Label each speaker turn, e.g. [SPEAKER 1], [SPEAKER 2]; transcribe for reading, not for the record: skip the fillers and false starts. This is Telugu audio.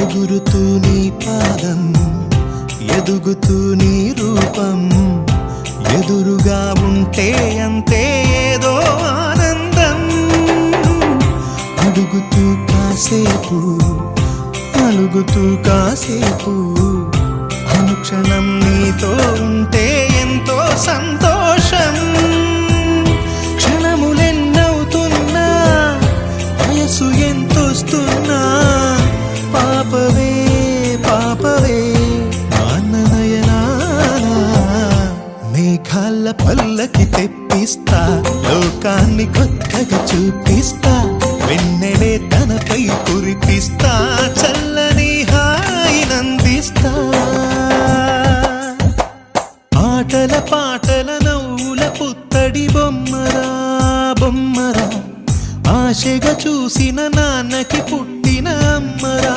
[SPEAKER 1] ఎగురుతూ నీ పాదం, ఎదుగుతూ నీ రూపం, ఎదురుగా ఉంటే అంతే ఏదో ఆనందం. అడుగుతూ కాసేపు, అలుగుతూ కాసేపు, అనుక్షణం నీతో ఉంటే ఎంతో సంతోషం. క్షణములెన్నవుతున్నా, వయసు ఎంతొస్తున్నా, పాపవే పాపవే నయనానా. మేఘాల పల్లకి తెప్పిస్తా, లోకాన్ని కొత్తగా చూపిస్తా, వెన్నెలే తనపై కురిపిస్తా.